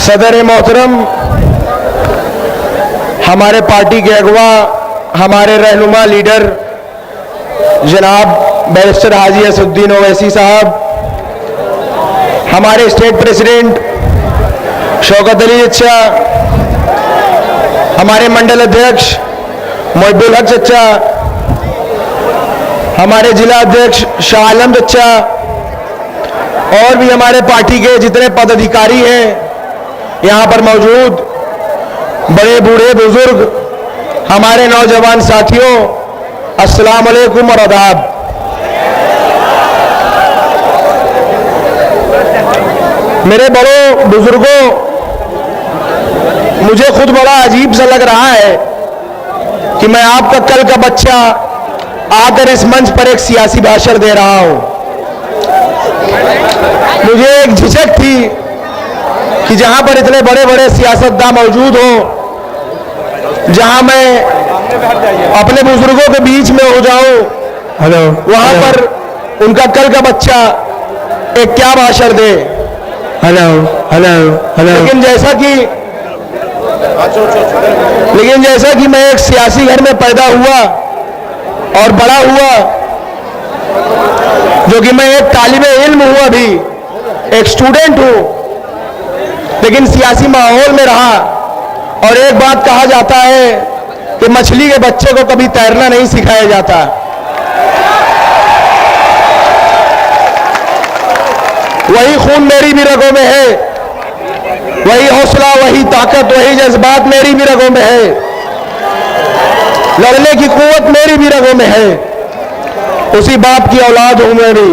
सदर मोहतरम, हमारे पार्टी के अगवा, हमारे रहनुमा लीडर जनाब बैरिस्टर हाजी असदुद्दीन ओवैसी साहब, हमारे स्टेट प्रेसिडेंट शौकत अली चचा, हमारे मंडल अध्यक्ष मोहिबुल हक चचा, हमारे जिला अध्यक्ष शाह आलम चचा और भी हमारे पार्टी के जितने पदाधिकारी हैं यहाँ पर मौजूद, बड़े बूढ़े बुजुर्ग, हमारे नौजवान साथियों, अस्सलाम वालेकुम और आदाब। मेरे बड़ों बुजुर्गों, मुझे खुद बड़ा अजीब सा लग रहा है कि मैं आपका कल का बच्चा आकर इस मंच पर एक सियासी भाषण दे रहा हूं। मुझे एक झिझक थी कि जहां पर इतने बड़े बड़े सियासतदान मौजूद हों, जहां मैं अपने बुजुर्गों के बीच में हो जाऊं, वहां पर उनका कल का बच्चा एक क्या भाषण दे। Hello hello hello. लेकिन जैसा कि मैं एक सियासी घर में पैदा हुआ और बड़ा हुआ, जो कि मैं एक तालिबे इल्म हूं, अभी एक स्टूडेंट हूं, लेकिन सियासी माहौल में रहा। और एक बात कहा जाता है कि मछली के बच्चे को कभी तैरना नहीं सिखाया जाता। वही खून मेरी भी रगों में है, वही हौसला, वही ताकत, वही जज्बात मेरी भी रगों में है, लड़ने की कुव्वत मेरी भी रगों में है। उसी बाप की औलाद हूं मैं भी।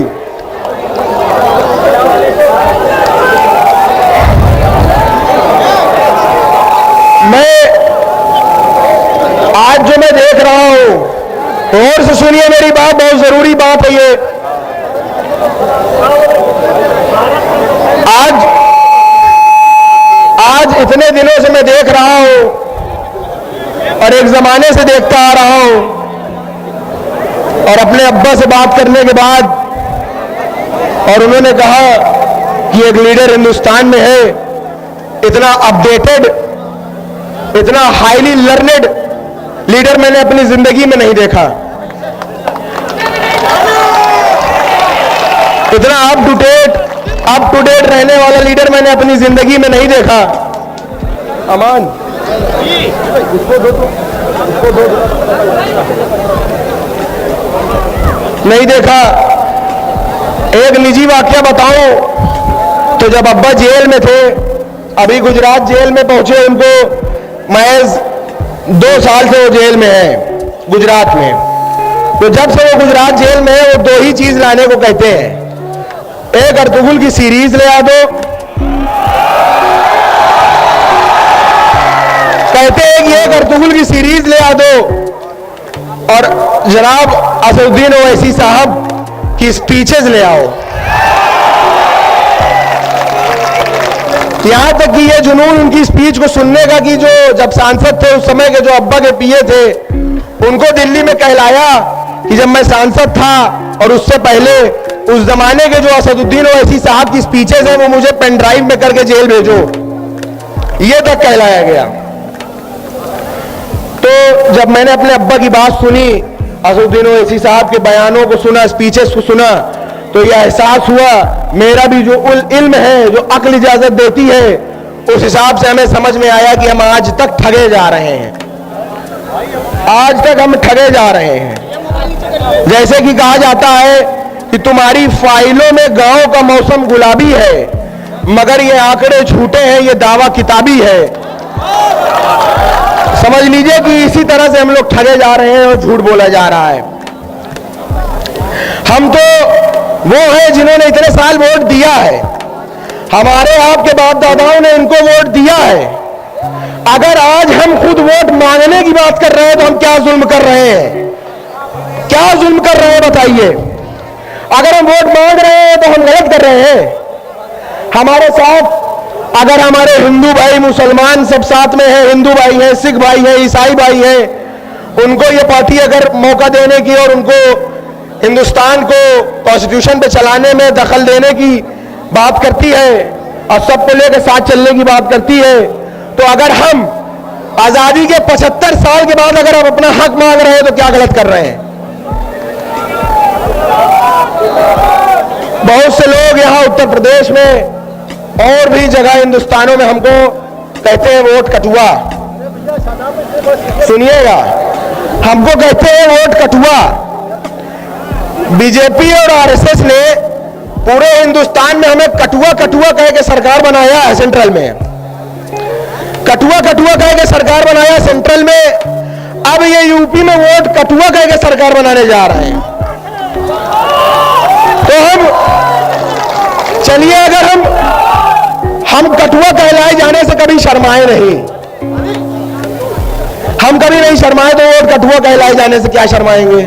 आज जो मैं देख रहा हूं, और से सुनिए मेरी बात, बहुत जरूरी बात है ये। आज इतने दिनों से मैं देख रहा हूं और एक जमाने से देखता आ रहा हूं, और अपने अब्बा से बात करने के बाद, और उन्होंने कहा कि एक लीडर हिंदुस्तान में है, इतना अपडेटेड, इतना हाईली लर्नेड लीडर मैंने अपनी जिंदगी में नहीं देखा। इतना अप टू डेट रहने वाला लीडर मैंने अपनी जिंदगी में नहीं देखा। अमान, उसको दो, नहीं देखा। एक निजी वाकया बताऊं तो जब अब्बा जेल में थे, अभी गुजरात जेल में पहुंचे, उनको महज 2 साल से वो जेल में है गुजरात में। तो जब से वो गुजरात जेल में है, वो 2 ही चीज लाने को कहते हैं। एक अर्तुगरुल की सीरीज ले आ दो, कहते हैं कि एक अर्तुगरुल की सीरीज ले आ दो, और जनाब असदुद्दीन ओवैसी साहब की स्पीचेस ले आओ। यहां तक कि ये जुनून उनकी स्पीच को सुनने का कि जो जब सांसद थे उस समय के जो अब्बा के पीए थे, उनको दिल्ली में कहलाया कि जब मैं सांसद था और उससे पहले उस जमाने के जो असदुद्दीन ओवैसी साहब की स्पीचेस हैं वो मुझे पेन ड्राइव में करके जेल भेजो, ये तक कहलाया गया। तो जब मैंने अपने अब्बा की बात सुनी, असदुद्दीन ओवैसी साहब के बयानों को सुना, स्पीचेस को सुना, तो यह एहसास हुआ मेरा भी जो इल्म है, जो अक्ल इजाजत देती है, उस हिसाब से हमें समझ में आया कि हम आज तक ठगे जा रहे हैं। आज तक हम ठगे जा रहे हैं। जैसे कि कहा जाता है कि तुम्हारी फाइलों में गांव का मौसम गुलाबी है, मगर ये आंकड़े झूठे हैं, ये दावा किताबी है। समझ लीजिए कि इसी तरह से हम लोग ठगे जा रहे हैं और झूठ बोला जा रहा है। हम तो वो है जिन्होंने इतने साल वोट दिया है, हमारे आपके बाप दादाओं ने इनको वोट दिया है। अगर आज हम खुद वोट मांगने की बात कर रहे हैं तो हम क्या जुल्म कर रहे हैं? क्या जुल्म कर रहे हैं बताइए? अगर हम वोट मांग रहे हैं तो हम गलत कर रहे हैं। हमारे साथ अगर हमारे हिंदू भाई, मुसलमान सब साथ में है, हिंदू भाई है, सिख भाई है, ईसाई भाई है, उनको ये पार्टी अगर मौका देने की और उनको हिंदुस्तान को कॉन्स्टिट्यूशन पे चलाने में दखल देने की बात करती है, और सबको लेकर साथ चलने की बात करती है, तो अगर हम आजादी के 75 साल के बाद अगर हम अपना हक मांग रहे हैं तो क्या गलत कर रहे हैं? बहुत से लोग यहां उत्तर प्रदेश में और भी जगह हिंदुस्तानों में हमको कहते हैं वोट कटुआ। सुनिएगा, हमको कहते हैं वोट कटुआ। बीजेपी और आरएसएस ने पूरे हिंदुस्तान में हमें कटुआ कटुआ कह के सरकार बनाया है। सेंट्रल में कटुआ कटुआ कह के सरकार बनाया सेंट्रल में। अब ये यूपी में वोट कटुआ कह के सरकार बनाने जा रहे हैं। तो हम चलिए, अगर हम कटुआ कहलाए जाने से कभी शर्माए नहीं, हम कभी नहीं शर्माए, तो वोट कटुआ कहलाए जाने से क्या शर्माएंगे?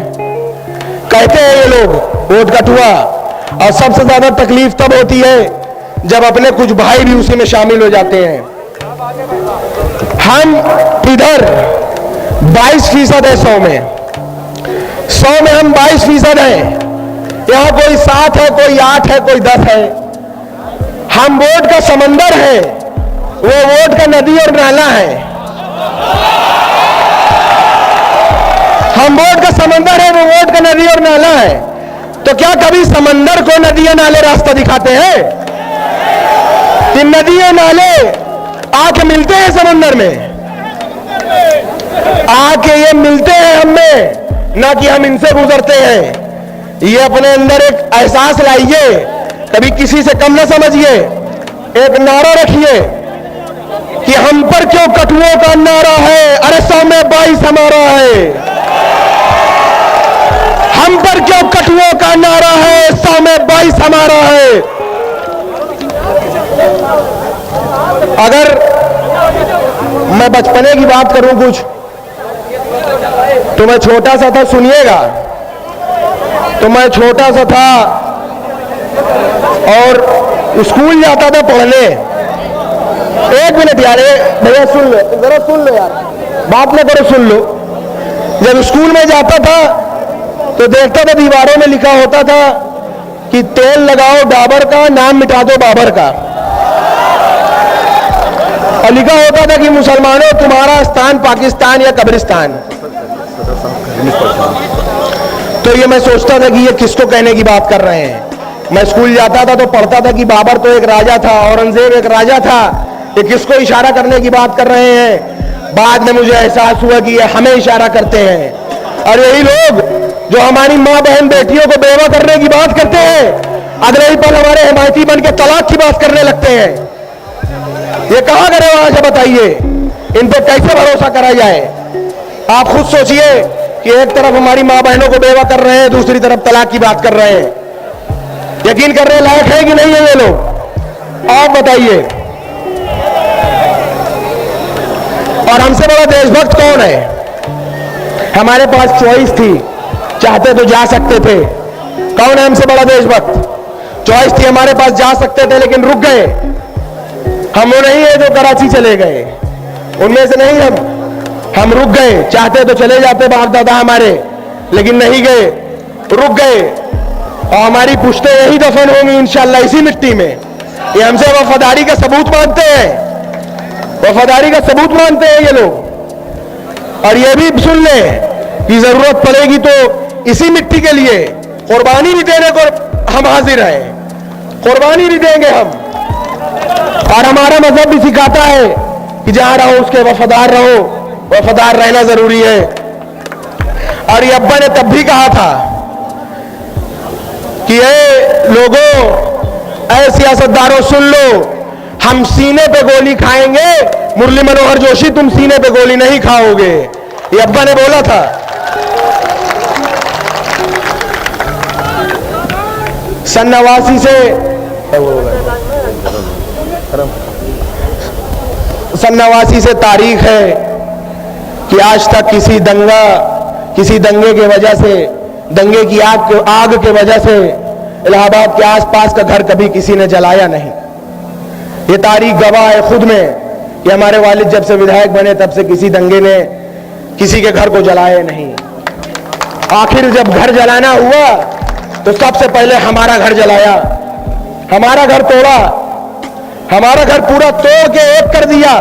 कहते हैं ये लोग वोट कटुआ। और सबसे ज्यादा तकलीफ तब होती है जब अपने कुछ भाई भी उसी में शामिल हो जाते हैं। हम इधर 22% है 100 में हम 22% हैं। यहां कोई 7 है, कोई 8 है, कोई 10 है। हम वोट का समंदर है, वो वोट का नदी और नाला है। हम वोट का समंदर है, वो वोट का नदी और नाला है। तो क्या कभी समंदर को नदी और नाले रास्ता दिखाते हैं? कि नदी और नाले आके मिलते हैं समंदर में, आके ये मिलते हैं हमें, ना कि हम इनसे गुजरते हैं। ये अपने अंदर एक एहसास लाइए, कभी किसी से कम ना समझिए। एक नारा रखिए कि हम पर क्यों कटुओं का नारा है, अरे 100 में 22 हमारा है। हम पर क्यों कटुओं का नारा है, 100 में 22 हमारा है। अगर मैं बचपने की बात करूं कुछ, तो मैं छोटा सा था, सुनिएगा। तो मैं छोटा सा था और स्कूल जाता था पढ़ने। एक मिनट यार, भैया सुन लो, जरा सुन लो यार, बात ना करो, सुन लो। जब स्कूल में जाता था तो देखता था दीवारों में लिखा होता था कि तेल लगाओ डाबर का, नाम मिटा दो बाबर का। और लिखा होता था कि मुसलमानों तुम्हारा स्थान पाकिस्तान या कब्रिस्तान। तो ये मैं सोचता था कि ये किसको कहने की बात कर रहे हैं। मैं स्कूल जाता था तो पढ़ता था कि बाबर तो एक राजा था, औरंगजेब एक राजा था, ये किसको इशारा करने की बात कर रहे हैं। बाद में मुझे एहसास हुआ कि ये हमें इशारा करते हैं। और यही लोग जो हमारी माँ बहन बेटियों को बेवा करने की बात करते हैं, अगले ही पल हमारे हिमायती बन के तलाक की बात करने लगते हैं। ये कहां का रिवाज है बताइए? इन पर कैसे भरोसा करा जाए? आप खुद सोचिए कि एक तरफ हमारी माँ बहनों को बेवा कर रहे हैं, दूसरी तरफ तलाक की बात कर रहे हैं। यकीन करने लायक है कि नहीं है ये लोग? आप बताइए। और हमसे बड़ा देशभक्त कौन है? हमारे पास चॉइस थी, चाहते तो जा सकते थे। कौन है हमसे बड़ा देशभक्त? चॉइस थी हमारे पास, जा सकते थे, लेकिन रुक गए। हम वो नहीं है जो कराची चले गए, उनमें से नहीं हम रुक गए। चाहते तो चले जाते बाप दादा हमारे, लेकिन नहीं गए, रुक गए। और हमारी पुश्तें यही दफन होंगी इंशाअल्लाह इसी मिट्टी में। ये हमसे वफादारी का सबूत मानते हैं, वफादारी का सबूत मानते हैं ये लोग। और ये भी सुन ले कि जरूरत पड़ेगी तो इसी मिट्टी के लिए कुर्बानी भी देने को हम हाजिर हैं, कुर्बानी भी देंगे हम। और हमारा मजहब भी सिखाता है कि जहां रहो उसके वफादार रहो, वफादार रहना जरूरी है। और ये अब्बा ने तब भी कहा था कि ये लोगों, ऐ सियासतदारों सुन लो, हम सीने पे गोली खाएंगे, मुरली मनोहर जोशी तुम सीने पे गोली नहीं खाओगे। ये अब्बा ने बोला था। सन 89 से सन 89 से तारीख है कि आज तक किसी दंगे के वजह से, दंगे की आग के वजह से इलाहाबाद के आसपास का घर कभी किसी ने जलाया नहीं। ये तारीख गवाह है खुद में कि हमारे वालिद जब से विधायक बने तब से किसी दंगे ने किसी के घर को जलाया नहीं। आखिर जब घर जलाना हुआ तो सबसे पहले हमारा घर जलाया, हमारा घर तोड़ा। हमारा घर पूरा तोड़ के एक कर दिया,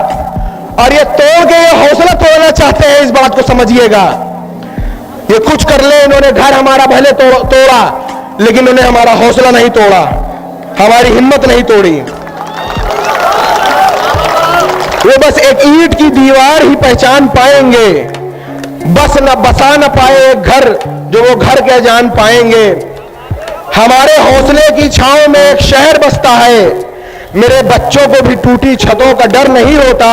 और ये तोड़ के ये हौसला तोड़ना चाहते हैं। इस बात को समझिएगा। ये कुछ कर ले, इन्होंने घर हमारा भले तोड़ा, लेकिन इन्होंने हमारा हौसला नहीं तोड़ा, हमारी हिम्मत नहीं तोड़ी। वो बस एक ईंट की दीवार ही पहचान पाएंगे, बस न बसा न पाए एक घर जो वो घर के जान पाएंगे। हमारे हौसले की छांव में एक शहर बसता है। मेरे बच्चों को भी टूटी छतों का डर नहीं होता।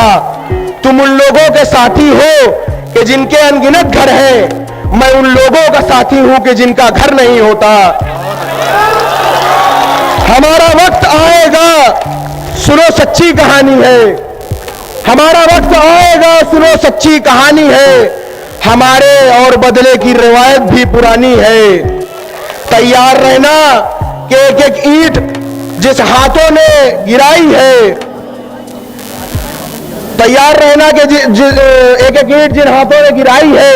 तुम उन लोगों के साथी हो कि जिनके अनगिनत घर हैं, मैं उन लोगों का साथी हूं कि जिनका घर नहीं होता। हमारा वक्त आएगा, सुनो सच्ची कहानी है। हमारा वक्त आएगा, सुनो सच्ची कहानी है। हमारे और बदले की रिवायत भी पुरानी है। तैयार रहना कि एक एक ईंट जिस हाथों ने गिराई है, तैयार रहना कि एक एक ईंट जिन हाथों ने गिराई है,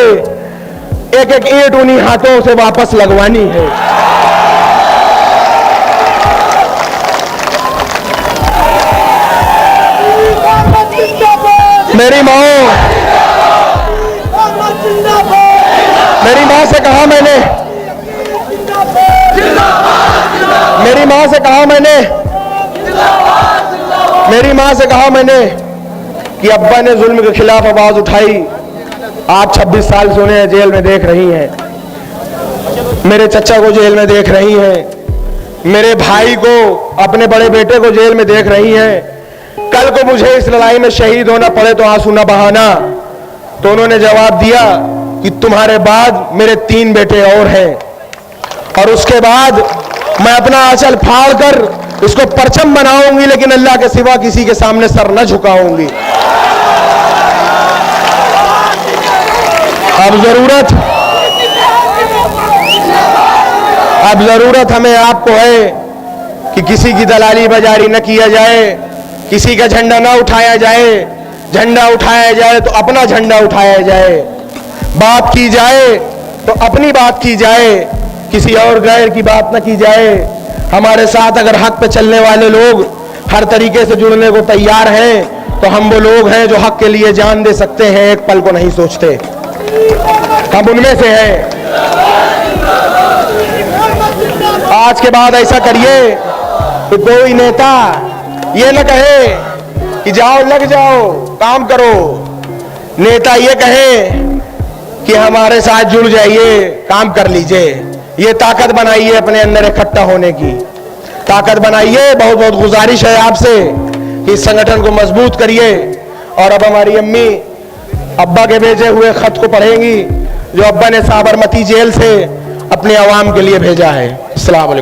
एक एक ईंट उन्हीं हाथों से वापस लगवानी है। मेरी माँ से कहा मैंने, मेरी माँ से कहा मैंने कि अब्बा ने जुल्म के खिलाफ आवाज उठाई। आज 26 साल से उन्हें जेल में देख रही हैं। मेरे चचा को जेल में देख रही हैं। मेरे भाई को, अपने बड़े बेटे को जेल में देख रही हैं। कल को मुझे इस लड़ाई में शहीद होना पड़े तो आंसू न बहाना। तो उन्होंने जवाब दिया कि तुम्हारे बाद मेरे 3 बेटे और हैं, और उसके बाद मैं अपना आंचल फाड़ कर इसको परचम बनाऊंगी, लेकिन अल्लाह के सिवा किसी के सामने सर न झुकाऊंगी। अब जरूरत हमें आपको है कि किसी की दलाली बाजारी न किया जाए, किसी का झंडा न उठाया जाए। झंडा उठाया जाए तो अपना झंडा उठाया जाए, बात की जाए तो अपनी बात की जाए, किसी और गैर की बात न की जाए। हमारे साथ अगर हक पे चलने वाले लोग हर तरीके से जुड़ने को तैयार हैं, तो हम वो लोग हैं जो हक के लिए जान दे सकते हैं, एक पल को नहीं सोचते। हम उनमें से हैं। आज के बाद ऐसा करिए कि कोई नेता ये न कहे कि जाओ लग जाओ काम करो। नेता ये कहे कि हमारे साथ जुड़ जाइए, काम कर लीजिए। ये ताकत बनाइए, अपने अंदर इकट्ठा होने की ताकत बनाइए। बहुत बहुत गुजारिश है आपसे कि इस संगठन को मजबूत करिए। और अब हमारी अम्मी अब्बा के भेजे हुए खत को पढ़ेंगी, जो अब्बा ने साबरमती जेल से अपने अवाम के लिए भेजा है। अस्सलाम वालेकुम।